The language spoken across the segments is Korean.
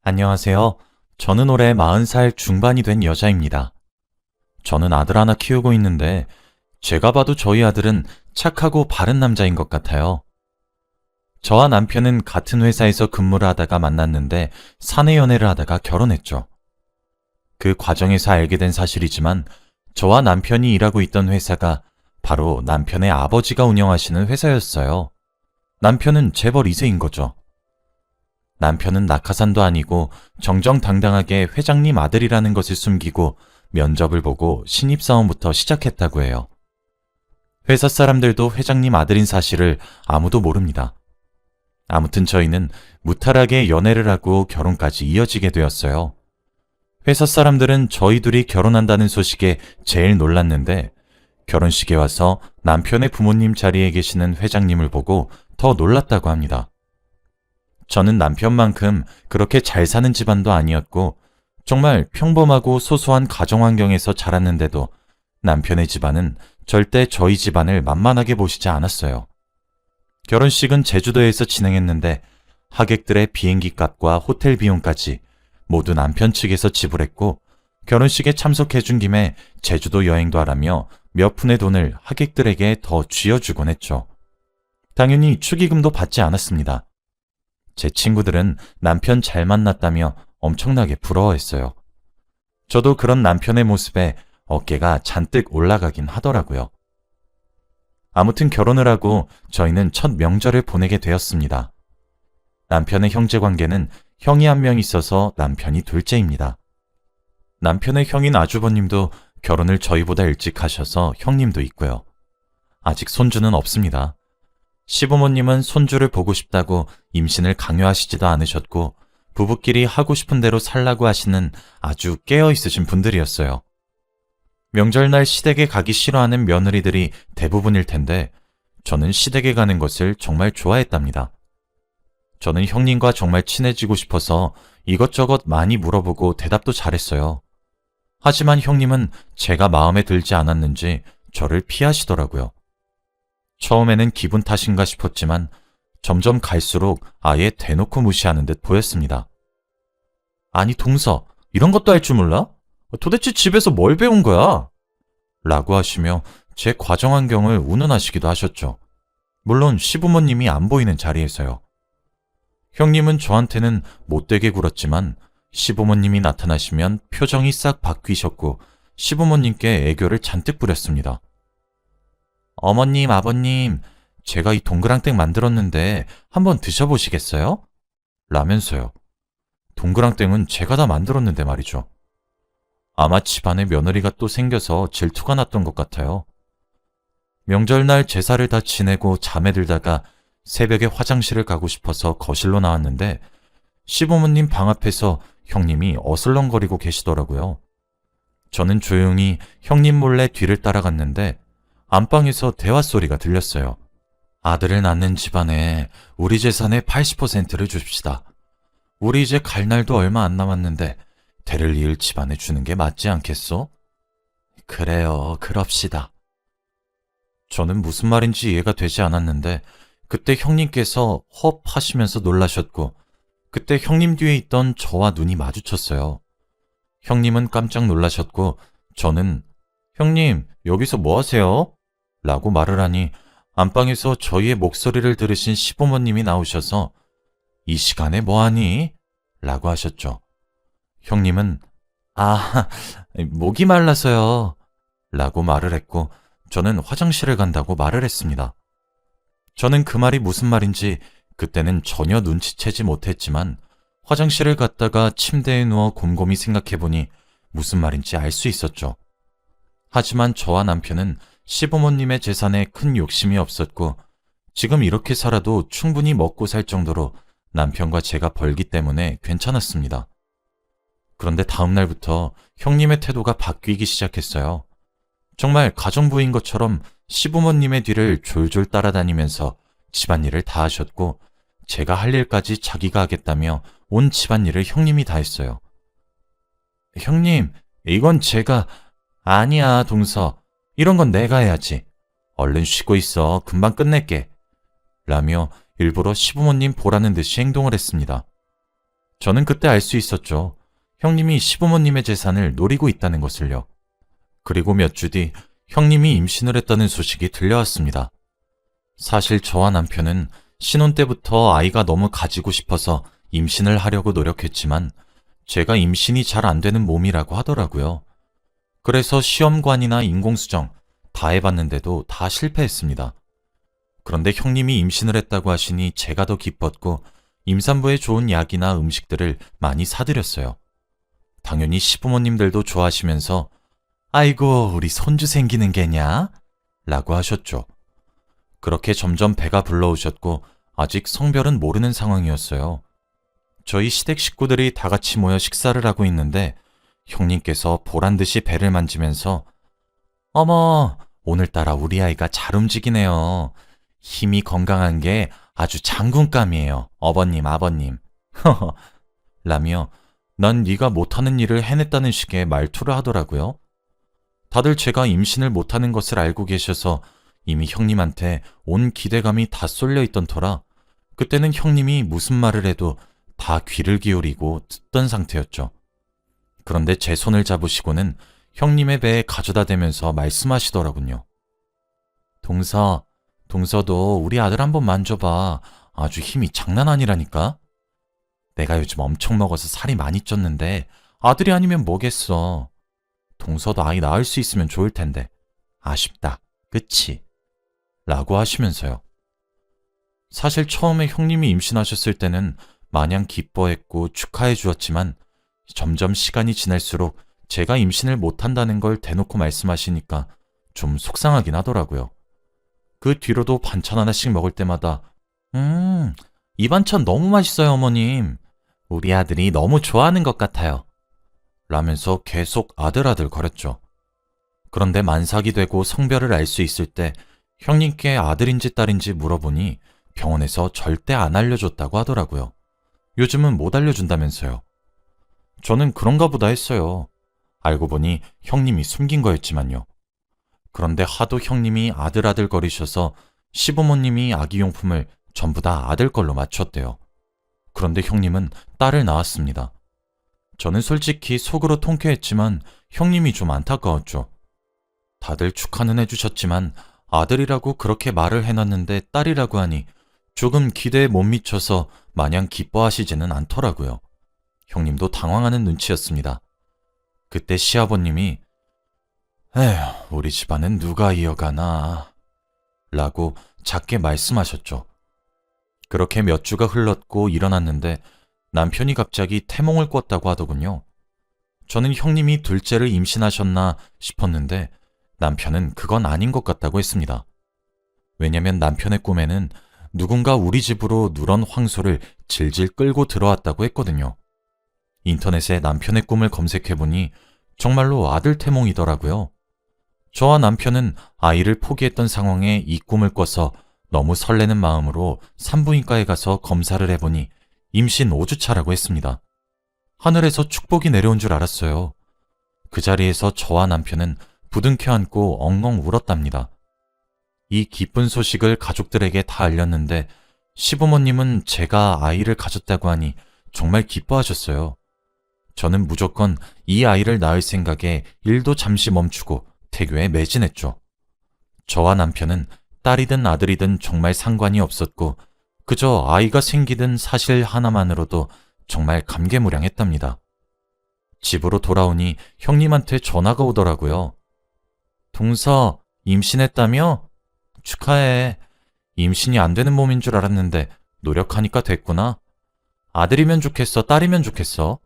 안녕하세요. 저는 올해 40살 중반이 된 여자입니다. 저는 아들 하나 키우고 있는데 제가 봐도 저희 아들은 착하고 바른 남자인 것 같아요. 저와 남편은 같은 회사에서 근무를 하다가 만났는데 사내 연애를 하다가 결혼했죠. 그 과정에서 알게 된 사실이지만 저와 남편이 일하고 있던 회사가 바로 남편의 아버지가 운영하시는 회사였어요. 남편은 재벌 2세인 거죠. 남편은 낙하산도 아니고 정정당당하게 회장님 아들이라는 것을 숨기고 면접을 보고 신입사원부터 시작했다고 해요. 회사 사람들도 회장님 아들인 사실을 아무도 모릅니다. 아무튼 저희는 무탈하게 연애를 하고 결혼까지 이어지게 되었어요. 회사 사람들은 저희 둘이 결혼한다는 소식에 제일 놀랐는데 결혼식에 와서 남편의 부모님 자리에 계시는 회장님을 보고 더 놀랐다고 합니다. 저는 남편만큼 그렇게 잘 사는 집안도 아니었고 정말 평범하고 소소한 가정 환경에서 자랐는데도 남편의 집안은 절대 저희 집안을 만만하게 보시지 않았어요. 결혼식은 제주도에서 진행했는데 하객들의 비행기 값과 호텔 비용까지 모두 남편 측에서 지불했고 결혼식에 참석해준 김에 제주도 여행도 하라며 몇 푼의 돈을 하객들에게 더 쥐어주곤 했죠. 당연히 축의금도 받지 않았습니다. 제 친구들은 남편 잘 만났다며 엄청나게 부러워했어요. 저도 그런 남편의 모습에 어깨가 잔뜩 올라가긴 하더라고요. 아무튼 결혼을 하고 저희는 첫 명절을 보내게 되었습니다. 남편의 형제 관계는 형이 한 명 있어서 남편이 둘째입니다. 남편의 형인 아주버님도 결혼을 저희보다 일찍 하셔서 형님도 있고요. 아직 손주는 없습니다. 시부모님은 손주를 보고 싶다고 임신을 강요하시지도 않으셨고 부부끼리 하고 싶은 대로 살라고 하시는 아주 깨어있으신 분들이었어요. 명절날 시댁에 가기 싫어하는 며느리들이 대부분일 텐데 저는 시댁에 가는 것을 정말 좋아했답니다. 저는 형님과 정말 친해지고 싶어서 이것저것 많이 물어보고 대답도 잘했어요. 하지만 형님은 제가 마음에 들지 않았는지 저를 피하시더라고요. 처음에는 기분 탓인가 싶었지만 점점 갈수록 아예 대놓고 무시하는 듯 보였습니다. 아니 동서, 이런 것도 할 줄 몰라? 도대체 집에서 뭘 배운 거야? 라고 하시며 제 과정 환경을 운운하시기도 하셨죠. 물론 시부모님이 안 보이는 자리에서요. 형님은 저한테는 못되게 굴었지만 시부모님이 나타나시면 표정이 싹 바뀌셨고 시부모님께 애교를 잔뜩 부렸습니다. 어머님, 아버님, 제가 이 동그랑땡 만들었는데 한번 드셔보시겠어요? 라면서요. 동그랑땡은 제가 다 만들었는데 말이죠. 아마 집안에 며느리가 또 생겨서 질투가 났던 것 같아요. 명절날 제사를 다 지내고 잠에 들다가 새벽에 화장실을 가고 싶어서 거실로 나왔는데 시부모님 방 앞에서 형님이 어슬렁거리고 계시더라고요. 저는 조용히 형님 몰래 뒤를 따라갔는데 안방에서 대화 소리가 들렸어요. 아들을 낳는 집안에 우리 재산의 80%를 줍시다. 우리 이제 갈 날도 얼마 안 남았는데 대를 이을 집안에 주는 게 맞지 않겠소? 그래요, 그럽시다. 저는 무슨 말인지 이해가 되지 않았는데 그때 형님께서 헙 하시면서 놀라셨고 그때 형님 뒤에 있던 저와 눈이 마주쳤어요. 형님은 깜짝 놀라셨고 저는 형님, 여기서 뭐 하세요? 라고 말을 하니 안방에서 저희의 목소리를 들으신 시부모님이 나오셔서 이 시간에 뭐하니? 라고 하셨죠. 형님은 목이 말라서요 라고 말을 했고 저는 화장실을 간다고 말을 했습니다. 저는 그 말이 무슨 말인지 그때는 전혀 눈치채지 못했지만 화장실을 갔다가 침대에 누워 곰곰이 생각해보니 무슨 말인지 알 수 있었죠. 하지만 저와 남편은 시부모님의 재산에 큰 욕심이 없었고 지금 이렇게 살아도 충분히 먹고 살 정도로 남편과 제가 벌기 때문에 괜찮았습니다. 그런데 다음 날부터 형님의 태도가 바뀌기 시작했어요. 정말 가정부인 것처럼 시부모님의 뒤를 졸졸 따라다니면서 집안일을 다 하셨고 제가 할 일까지 자기가 하겠다며 온 집안일을 형님이 다 했어요. 형님, 이건 제가... 아니야, 동서. 이런 건 내가 해야지. 얼른 쉬고 있어. 금방 끝낼게. 라며 일부러 시부모님 보라는 듯이 행동을 했습니다. 저는 그때 알 수 있었죠. 형님이 시부모님의 재산을 노리고 있다는 것을요. 그리고 몇 주 뒤 형님이 임신을 했다는 소식이 들려왔습니다. 사실 저와 남편은 신혼 때부터 아이가 너무 가지고 싶어서 임신을 하려고 노력했지만 제가 임신이 잘 안 되는 몸이라고 하더라고요. 그래서 시험관이나 인공수정 다 해봤는데도 다 실패했습니다. 그런데 형님이 임신을 했다고 하시니 제가 더 기뻤고 임산부에 좋은 약이나 음식들을 많이 사드렸어요. 당연히 시부모님들도 좋아하시면서 아이고 우리 손주 생기는 게냐? 라고 하셨죠. 그렇게 점점 배가 불러오셨고 아직 성별은 모르는 상황이었어요. 저희 시댁 식구들이 다 같이 모여 식사를 하고 있는데 형님께서 보란듯이 배를 만지면서 어머, 오늘따라 우리 아이가 잘 움직이네요. 힘이 건강한 게 아주 장군감이에요. 어버님, 아버님. 허허. 라며 난 네가 못하는 일을 해냈다는 식의 말투를 하더라고요. 다들 제가 임신을 못하는 것을 알고 계셔서 이미 형님한테 온 기대감이 다 쏠려 있던 터라 그때는 형님이 무슨 말을 해도 다 귀를 기울이고 듣던 상태였죠. 그런데 제 손을 잡으시고는 형님의 배에 가져다 대면서 말씀하시더라군요. 동서도 우리 아들 한번 만져봐. 아주 힘이 장난 아니라니까. 내가 요즘 엄청 먹어서 살이 많이 쪘는데 아들이 아니면 뭐겠어. 동서도 아이 낳을 수 있으면 좋을 텐데. 아쉽다. 그치? 라고 하시면서요. 사실 처음에 형님이 임신하셨을 때는 마냥 기뻐했고 축하해 주었지만 점점 시간이 지날수록 제가 임신을 못한다는 걸 대놓고 말씀하시니까 좀 속상하긴 하더라고요. 그 뒤로도 반찬 하나씩 먹을 때마다 이 반찬 너무 맛있어요, 어머님. 우리 아들이 너무 좋아하는 것 같아요. 라면서 계속 아들 거렸죠. 그런데 만삭이 되고 성별을 알 수 있을 때 형님께 아들인지 딸인지 물어보니 병원에서 절대 안 알려줬다고 하더라고요. 요즘은 못 알려준다면서요. 저는 그런가 보다 했어요. 알고 보니 형님이 숨긴 거였지만요. 그런데 하도 형님이 아들 거리셔서 시부모님이 아기용품을 전부 다 아들 걸로 맞췄대요. 그런데 형님은 딸을 낳았습니다. 저는 솔직히 속으로 통쾌했지만 형님이 좀 안타까웠죠. 다들 축하는 해주셨지만 아들이라고 그렇게 말을 해놨는데 딸이라고 하니 조금 기대에 못 미쳐서 마냥 기뻐하시지는 않더라고요. 형님도 당황하는 눈치였습니다. 그때 시아버님이 에휴, 우리 집안은 누가 이어가나 라고 작게 말씀하셨죠. 그렇게 몇 주가 흘렀고 일어났는데 남편이 갑자기 태몽을 꿨다고 하더군요. 저는 형님이 둘째를 임신하셨나 싶었는데 남편은 그건 아닌 것 같다고 했습니다. 왜냐면 남편의 꿈에는 누군가 우리 집으로 누런 황소를 질질 끌고 들어왔다고 했거든요. 인터넷에 남편의 꿈을 검색해보니 정말로 아들 태몽이더라고요. 저와 남편은 아이를 포기했던 상황에 이 꿈을 꿔서 너무 설레는 마음으로 산부인과에 가서 검사를 해보니 임신 5주차라고 했습니다. 하늘에서 축복이 내려온 줄 알았어요. 그 자리에서 저와 남편은 부둥켜 안고 엉엉 울었답니다. 이 기쁜 소식을 가족들에게 다 알렸는데 시부모님은 제가 아이를 가졌다고 하니 정말 기뻐하셨어요. 저는 무조건 이 아이를 낳을 생각에 일도 잠시 멈추고 태교에 매진했죠. 저와 남편은 딸이든 아들이든 정말 상관이 없었고 그저 아이가 생기든 사실 하나만으로도 정말 감개무량했답니다. 집으로 돌아오니 형님한테 전화가 오더라고요. 동서, 임신했다며? 축하해. 임신이 안 되는 몸인 줄 알았는데 노력하니까 됐구나. 아들이면 좋겠어, 딸이면 좋겠어?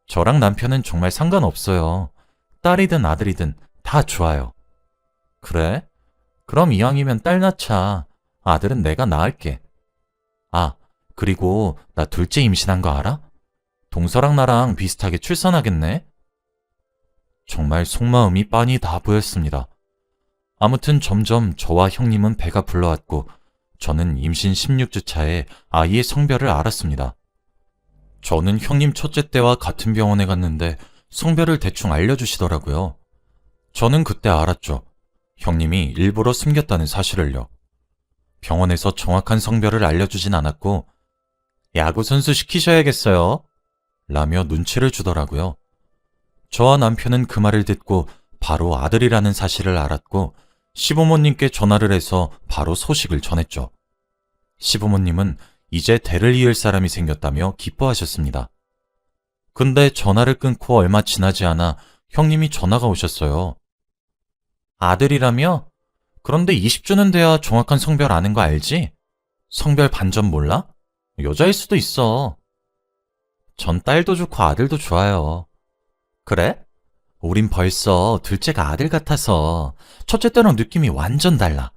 저랑 남편은 정말 상관없어요. 딸이든 아들이든 다 좋아요. 그래? 그럼 이왕이면 딸 낳자. 아들은 내가 낳을게. 아, 그리고 나 둘째 임신한 거 알아? 동서랑 나랑 비슷하게 출산하겠네? 정말 속마음이 빤히 다 보였습니다. 아무튼 점점 저와 형님은 배가 불러왔고 저는 임신 16주 차에 아이의 성별을 알았습니다. 저는 형님 첫째 때와 같은 병원에 갔는데 성별을 대충 알려주시더라고요. 저는 그때 알았죠. 형님이 일부러 숨겼다는 사실을요. 병원에서 정확한 성별을 알려주진 않았고 야구선수 시키셔야겠어요. 라며 눈치를 주더라고요. 저와 남편은 그 말을 듣고 바로 아들이라는 사실을 알았고 시부모님께 전화를 해서 바로 소식을 전했죠. 시부모님은 이제 대를 이을 사람이 생겼다며 기뻐하셨습니다. 근데 전화를 끊고 얼마 지나지 않아 형님이 전화가 오셨어요. 아들이라며? 그런데 20주는 돼야 정확한 성별 아는 거 알지? 성별 반전 몰라? 여자일 수도 있어. 전 딸도 좋고 아들도 좋아요. 그래? 우린 벌써 둘째가 아들 같아서 첫째 때랑 느낌이 완전 달라.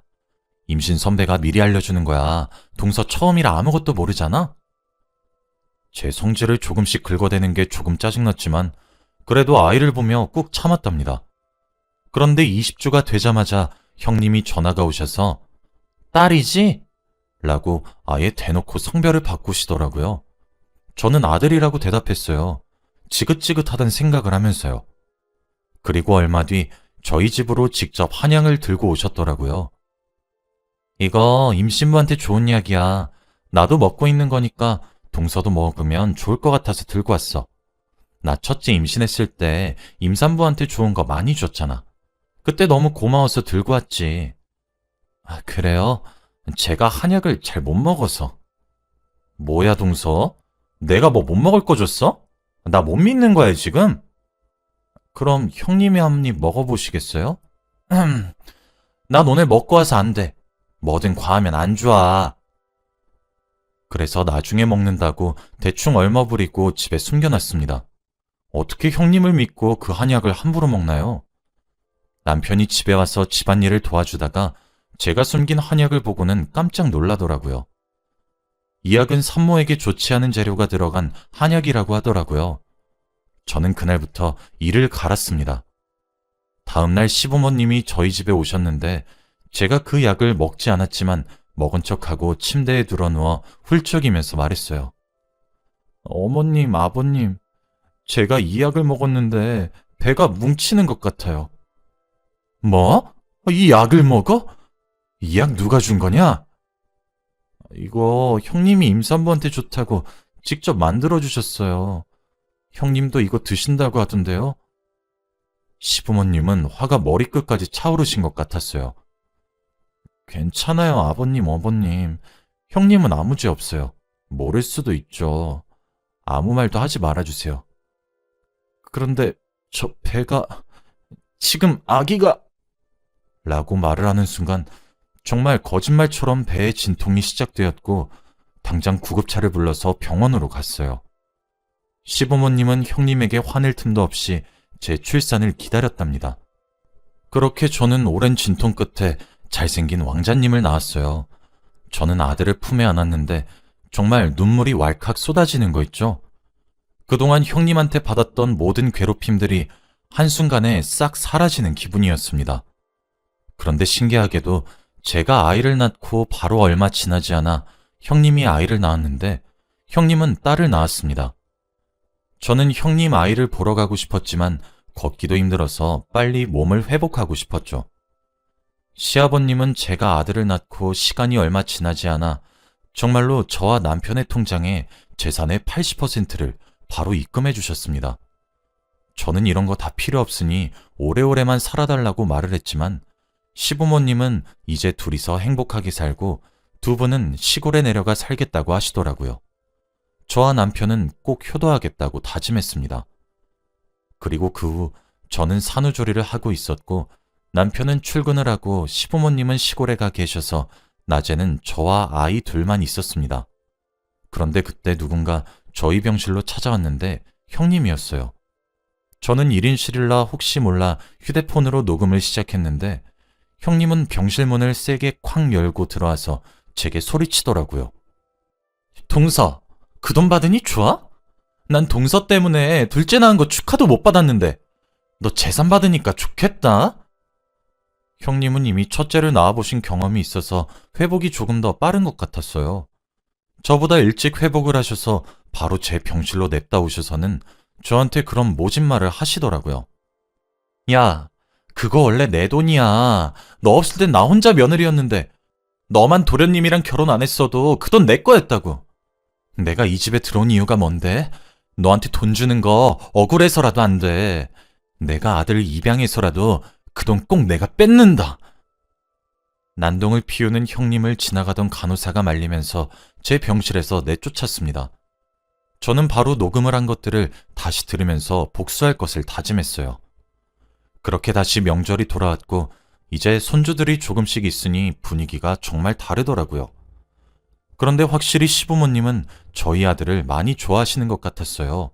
임신 선배가 미리 알려주는 거야. 동서 처음이라 아무것도 모르잖아? 제 성질을 조금씩 긁어대는 게 조금 짜증났지만 그래도 아이를 보며 꾹 참았답니다. 그런데 20주가 되자마자 형님이 전화가 오셔서 딸이지? 라고 아예 대놓고 성별을 바꾸시더라고요. 저는 아들이라고 대답했어요. 지긋지긋하단 생각을 하면서요. 그리고 얼마 뒤 저희 집으로 직접 한약을 들고 오셨더라고요. 이거 임신부한테 좋은 약이야. 나도 먹고 있는 거니까 동서도 먹으면 좋을 것 같아서 들고 왔어. 나 첫째 임신했을 때 임산부한테 좋은 거 많이 줬잖아. 그때 너무 고마워서 들고 왔지. 아, 그래요? 제가 한약을 잘 못 먹어서. 뭐야, 동서? 내가 뭐 못 먹을 거 줬어? 나 못 믿는 거야, 지금? 그럼 형님이 한 입 먹어보시겠어요? 난 오늘 먹고 와서 안 돼. 뭐든 과하면 안 좋아. 그래서 나중에 먹는다고 대충 얼머부리고 집에 숨겨놨습니다. 어떻게 형님을 믿고 그 한약을 함부로 먹나요? 남편이 집에 와서 집안일을 도와주다가 제가 숨긴 한약을 보고는 깜짝 놀라더라고요. 이 약은 산모에게 좋지 않은 재료가 들어간 한약이라고 하더라고요. 저는 그날부터 이를 갈았습니다. 다음날 시부모님이 저희 집에 오셨는데 제가 그 약을 먹지 않았지만 먹은 척하고 침대에 들어누워 훌쩍이면서 말했어요. 어머님, 아버님, 제가 이 약을 먹었는데 배가 뭉치는 것 같아요. 뭐? 이 약을 먹어? 이 약 누가 준 거냐? 이거 형님이 임산부한테 좋다고 직접 만들어주셨어요. 형님도 이거 드신다고 하던데요. 시부모님은 화가 머리끝까지 차오르신 것 같았어요. 괜찮아요, 아버님, 어머님. 형님은 아무 죄 없어요. 모를 수도 있죠. 아무 말도 하지 말아주세요. 그런데 저 배가 지금 아기가 라고 말을 하는 순간 정말 거짓말처럼 배에 진통이 시작되었고 당장 구급차를 불러서 병원으로 갔어요. 시부모님은 형님에게 화낼 틈도 없이 제 출산을 기다렸답니다. 그렇게 저는 오랜 진통 끝에 잘생긴 왕자님을 낳았어요. 저는 아들을 품에 안았는데 정말 눈물이 왈칵 쏟아지는 거 있죠? 그동안 형님한테 받았던 모든 괴롭힘들이 한순간에 싹 사라지는 기분이었습니다. 그런데 신기하게도 제가 아이를 낳고 바로 얼마 지나지 않아 형님이 아이를 낳았는데 형님은 딸을 낳았습니다. 저는 형님 아이를 보러 가고 싶었지만 걷기도 힘들어서 빨리 몸을 회복하고 싶었죠. 시아버님은 제가 아들을 낳고 시간이 얼마 지나지 않아 정말로 저와 남편의 통장에 재산의 80%를 바로 입금해 주셨습니다. 저는 이런 거 다 필요 없으니 오래오래만 살아달라고 말을 했지만 시부모님은 이제 둘이서 행복하게 살고 두 분은 시골에 내려가 살겠다고 하시더라고요. 저와 남편은 꼭 효도하겠다고 다짐했습니다. 그리고 그 후 저는 산후조리를 하고 있었고 남편은 출근을 하고 시부모님은 시골에 가 계셔서 낮에는 저와 아이 둘만 있었습니다. 그런데 그때 누군가 저희 병실로 찾아왔는데 형님이었어요. 저는 1인실이라 혹시 몰라 휴대폰으로 녹음을 시작했는데 형님은 병실 문을 세게 쾅 열고 들어와서 제게 소리치더라고요. 동서, 그 돈 받으니 좋아? 난 동서 때문에 둘째 낳은 거 축하도 못 받았는데 너 재산 받으니까 좋겠다. 형님은 이미 첫째를 낳아보신 경험이 있어서 회복이 조금 더 빠른 것 같았어요. 저보다 일찍 회복을 하셔서 바로 제 병실로 냅다 오셔서는 저한테 그런 모진 말을 하시더라고요. 야, 그거 원래 내 돈이야. 너 없을 땐 나 혼자 며느리였는데 너만 도련님이랑 결혼 안 했어도 그 돈 내 거였다고. 내가 이 집에 들어온 이유가 뭔데? 너한테 돈 주는 거 억울해서라도 안 돼. 내가 아들을 입양해서라도 그 돈 꼭 내가 뺏는다. 난동을 피우는 형님을 지나가던 간호사가 말리면서 제 병실에서 내쫓았습니다. 저는 바로 녹음을 한 것들을 다시 들으면서 복수할 것을 다짐했어요. 그렇게 다시 명절이 돌아왔고 이제 손주들이 조금씩 있으니 분위기가 정말 다르더라고요. 그런데 확실히 시부모님은 저희 아들을 많이 좋아하시는 것 같았어요.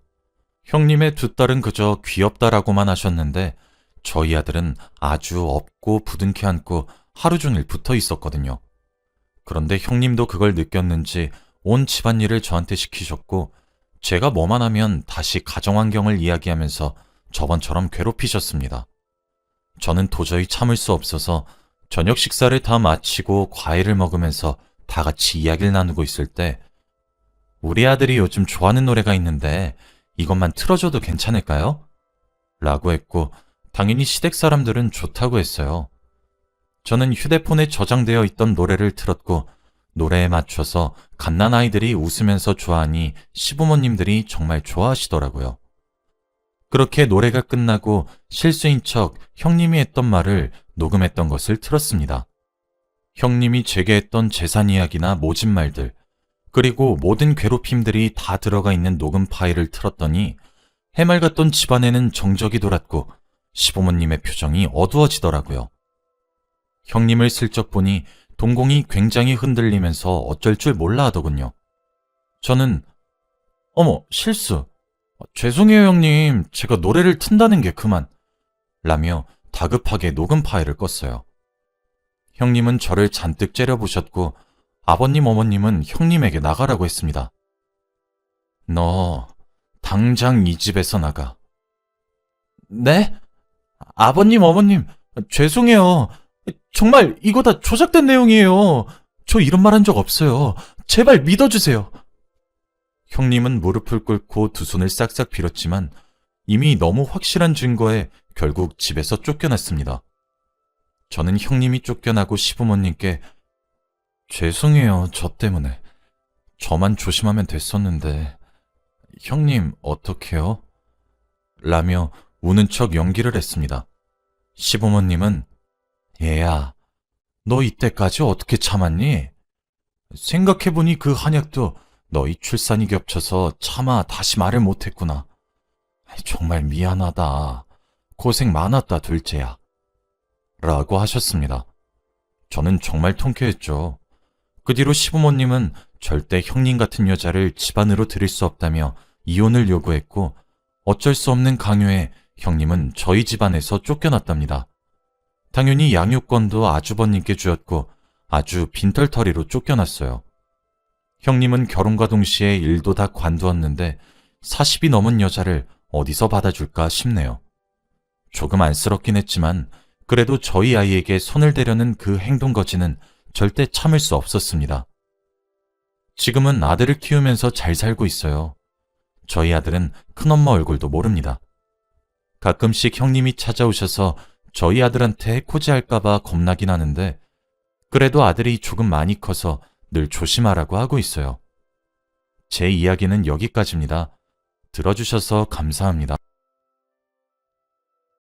형님의 두 딸은 그저 귀엽다라고만 하셨는데 저희 아들은 아주 업고 부둥켜 안고 하루 종일 붙어 있었거든요. 그런데 형님도 그걸 느꼈는지 온 집안일을 저한테 시키셨고 제가 뭐만 하면 다시 가정환경을 이야기하면서 저번처럼 괴롭히셨습니다. 저는 도저히 참을 수 없어서 저녁 식사를 다 마치고 과일을 먹으면서 다 같이 이야기를 나누고 있을 때 우리 아들이 요즘 좋아하는 노래가 있는데 이것만 틀어줘도 괜찮을까요? 라고 했고 당연히 시댁 사람들은 좋다고 했어요. 저는 휴대폰에 저장되어 있던 노래를 틀었고 노래에 맞춰서 갓난아이들이 웃으면서 좋아하니 시부모님들이 정말 좋아하시더라고요. 그렇게 노래가 끝나고 실수인 척 형님이 했던 말을 녹음했던 것을 틀었습니다. 형님이 제게 했던 재산 이야기나 모진 말들, 그리고 모든 괴롭힘들이 다 들어가 있는 녹음 파일을 틀었더니 해맑았던 집안에는 정적이 돌았고 시부모님의 표정이 어두워지더라고요. 형님을 슬쩍 보니 동공이 굉장히 흔들리면서 어쩔 줄 몰라 하더군요. 저는 어머, 실수. 죄송해요 형님, 제가 노래를 튼다는 게 그만. 라며 다급하게 녹음 파일을 껐어요. 형님은 저를 잔뜩 째려보셨고 아버님 어머님은 형님에게 나가라고 했습니다. 너 당장 이 집에서 나가. 네? 아버님 어머님, 죄송해요. 정말 이거 다 조작된 내용이에요. 저 이런 말 한 적 없어요. 제발 믿어주세요. 형님은 무릎을 꿇고 두 손을 싹싹 빌었지만 이미 너무 확실한 증거에 결국 집에서 쫓겨났습니다. 저는 형님이 쫓겨나고 시부모님께 죄송해요, 저 때문에. 저만 조심하면 됐었는데 형님 어떡해요? 라며 우는 척 연기를 했습니다. 시부모님은 얘야, 너 이때까지 어떻게 참았니? 생각해보니 그 한약도 너희 출산이 겹쳐서 차마 다시 말을 못했구나. 정말 미안하다. 고생 많았다, 둘째야. 라고 하셨습니다. 저는 정말 통쾌했죠. 그 뒤로 시부모님은 절대 형님 같은 여자를 집안으로 들일 수 없다며 이혼을 요구했고 어쩔 수 없는 강요에 형님은 저희 집안에서 쫓겨났답니다. 당연히 양육권도 아주버님께 주었고 아주 빈털터리로 쫓겨났어요. 형님은 결혼과 동시에 일도 다 관두었는데 40이 넘은 여자를 어디서 받아줄까 싶네요. 조금 안쓰럽긴 했지만 그래도 저희 아이에게 손을 대려는 그 행동 거지는 절대 참을 수 없었습니다. 지금은 아들을 키우면서 잘 살고 있어요. 저희 아들은 큰엄마 얼굴도 모릅니다. 가끔씩 형님이 찾아오셔서 저희 아들한테 해코지할까봐 겁나긴 하는데 그래도 아들이 조금 많이 커서 늘 조심하라고 하고 있어요. 제 이야기는 여기까지입니다. 들어주셔서 감사합니다.